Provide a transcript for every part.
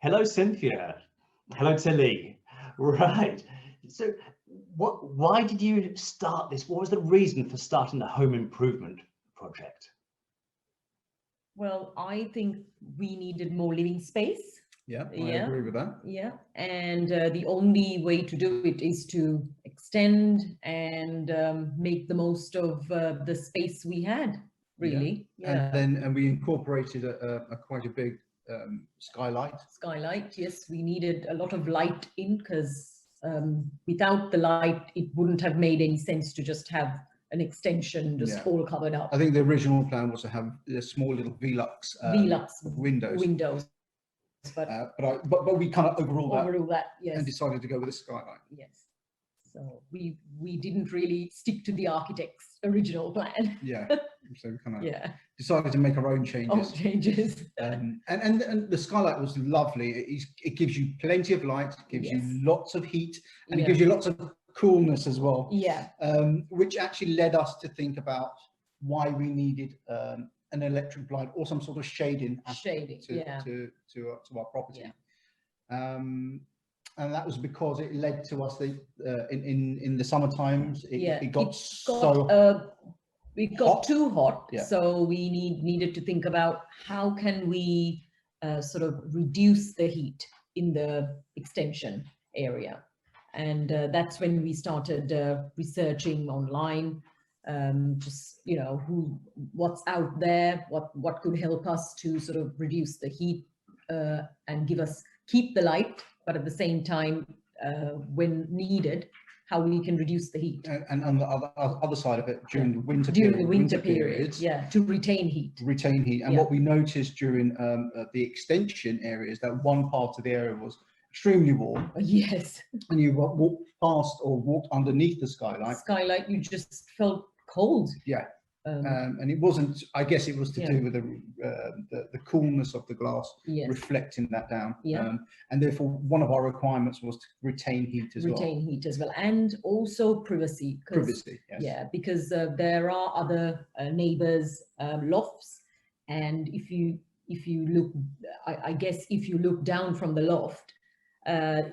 Hello, Cynthia. Hello, Tilly. Right. So why did you start this? What was the reason for starting the home improvement project? Well, I think we needed more living space. Yeah, I agree with that. Yeah, and the only way to do it is to extend and make the most of the space we had, really. Yeah. And we incorporated a quite a big skylight. Skylight, yes, we needed a lot of light in, because without the light, it wouldn't have made any sense to just have an extension just all covered up. I think the original plan was to have a small little Velux windows. But we kind of overruled that, yes, and decided to go with a skylight. Yes. So we didn't really stick to the architect's original plan. Yeah. So we kind of decided to make our own changes. And the skylight was lovely. It gives you plenty of light, gives you lots of heat, and it gives you lots of coolness as well. Yeah. Which actually led us to think about why we needed an electric blind or some sort of shading to our property. Yeah. And that was because it led to us in the summer times it got too hot. So we needed to think about how can we sort of reduce the heat in the extension area. And that's when we started researching online, just, you know, what's out there, what could help us to sort of reduce the heat and keep the light, but at the same time, when needed, how we can reduce the heat. And on the other side of it, during the winter periods, to retain heat. And what we noticed during the extension area is that one part of the area was extremely warm. Yes. And you walked past or walked underneath the skylight. You just felt cold. Yeah. And it wasn't, I guess it was to do with the coolness of the glass reflecting that down. And therefore, one of our requirements was to retain heat as well. And also privacy. Privacy, yes. Yeah, because there are other neighbors' lofts. And if you look, I guess if you look down from the loft,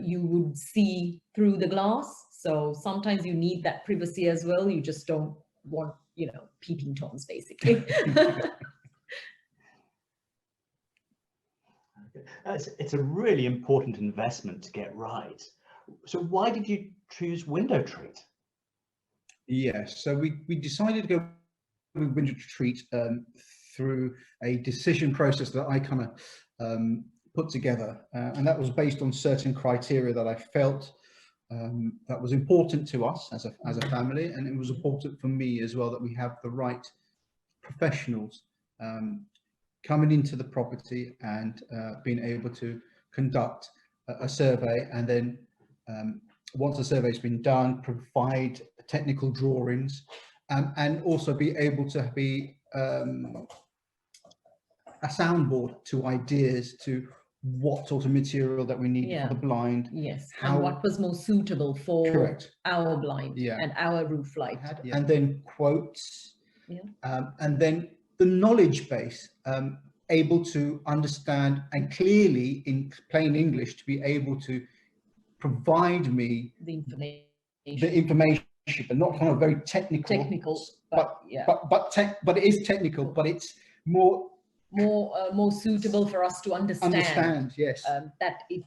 you would see through the glass. So sometimes you need that privacy as well. You just don't want, you know, peeping toms, basically. It's a really important investment to get right. So why did you choose WindowTreat? Yes, so we decided to go with WindowTreat through a decision process that I kind of put together, and that was based on certain criteria that I felt that was important to us as a family, and it was important for me as well that we have the right professionals coming into the property and being able to conduct a survey, and then once the survey's been done, provide technical drawings, and also be able to be a soundboard to ideas to what sort of material that we need for the blind. Yes, and what was more suitable for our blind and our roof light. And then quotes, and then the knowledge base, able to understand and clearly in plain English to be able to provide me the information, but not kind of very technical, but it is technical, but it's more suitable for us to understand. Yes. That it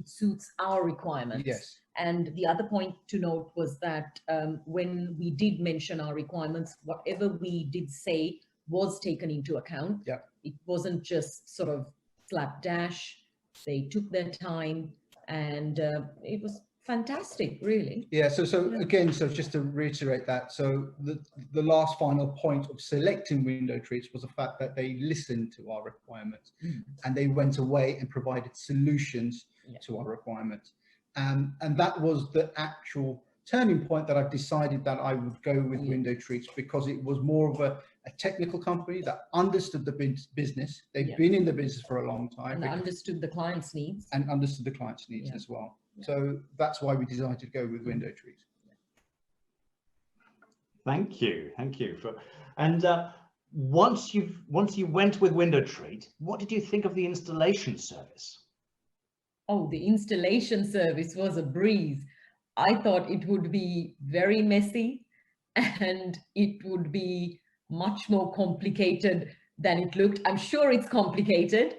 suits our requirements. Yes. And the other point to note was that when we did mention our requirements, whatever we did say was taken into account. Yeah. It wasn't just sort of slapdash. They took their time, and it was fantastic, really. Yeah. So again, so just to reiterate that, so the last final point of selecting WindowTreat was the fact that they listened to our requirements, and they went away and provided solutions to our requirements, and that was the actual turning point that I've decided that I would go with WindowTreat, because it was more of a technical company that understood the business. They've been in the business for a long time. And understood the client's needs. And understood the client's needs as well. So that's why we decided to go with WindowTreat. Thank you for. And once you went with WindowTreat, what did you think of the installation service? Oh, the installation service was a breeze. I thought it would be very messy and it would be much more complicated than it looked. I'm sure it's complicated,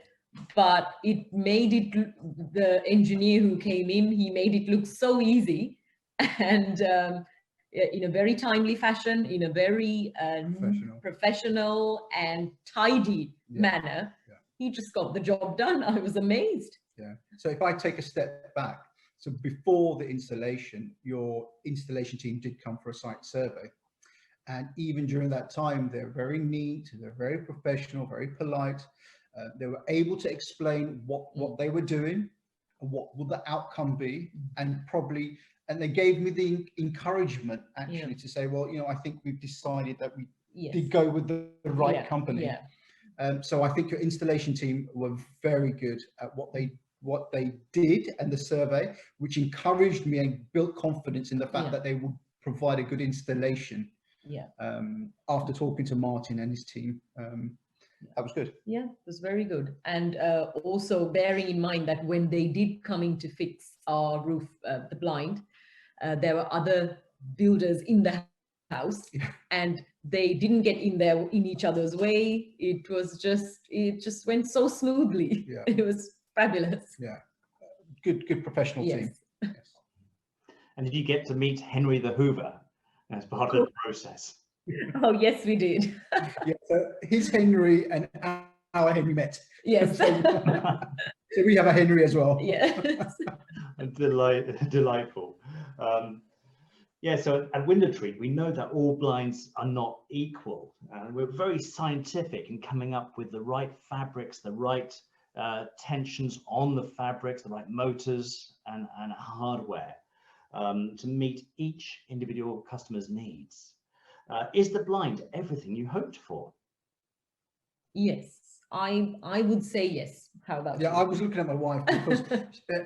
but it made it, the engineer who came in, he made it look so easy and in a very timely fashion, in a very professional and tidy manner. Yeah. He just got the job done. I was amazed. Yeah. So if I take a step back, so before the installation, your installation team did come for a site survey. And even during that time, they're very neat, they're very professional, very polite. They were able to explain what they were doing, and what would the outcome be, and they gave me the encouragement actually to say, well, you know, I think we've decided that we did go with the right company. Yeah. So I think your installation team were very good at what they did and the survey, which encouraged me and built confidence in the fact that they would provide a good installation. Yeah. After talking to Martin and his team, that was good. Yeah, it was very good. And also bearing in mind that when they did come in to fix our roof, the blind, there were other builders in the house and they didn't get in there in each other's way. It just went so smoothly. Yeah. It was fabulous. Yeah, good professional team. Yes. And did you get to meet Henry the Hoover as part of the process? Oh yes, we did. Yeah, so his Henry and our Henry met. Yes. So we have a Henry as well. Yes. Delightful. Yeah, so at WindowTreat, we know that all blinds are not equal. We're very scientific in coming up with the right fabrics, the right tensions on the fabrics, the right motors and hardware to meet each individual customer's needs. Is the blind everything you hoped for? Yes, I would say yes. How about you? I was looking at my wife because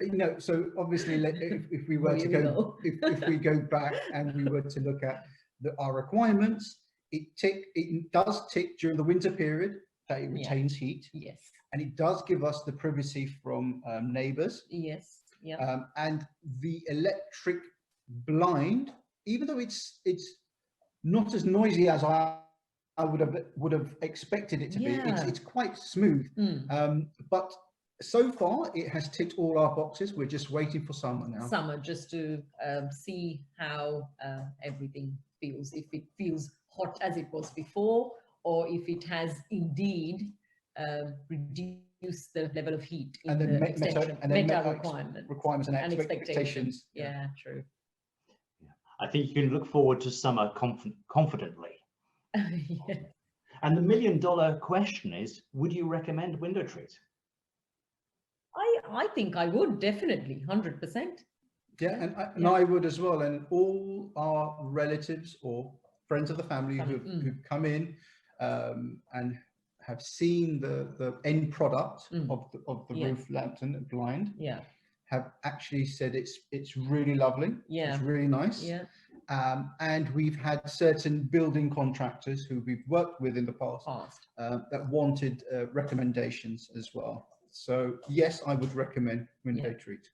you know, so obviously if we were to go if we go back and we were to look at our requirements, it does tick during the winter period that it retains heat. Yes. And it does give us the privacy from neighbors. Yes. Yeah. And the electric blind, even though it's not as noisy as I would have expected it to be. It's quite smooth. But so far it has ticked all our boxes. We're just waiting for summer now. Summer, just to see how everything feels. If it feels hot as it was before, or if it has indeed reduced the level of heat in the extension, requirements and expectations. Yeah, true. I think you can look forward to summer confidently. Yeah. And the $1 million question is, would you recommend WindowTreat? I think I would, definitely, 100%. Yeah, and I would as well. And all our relatives or friends of the family who've come in and have seen the end product of the roof lantern blind, have actually said it's really lovely. Yeah, it's really nice. Yeah. And we've had certain building contractors who we've worked with in the past that wanted recommendations as well. So yes, I would recommend WindowTreat.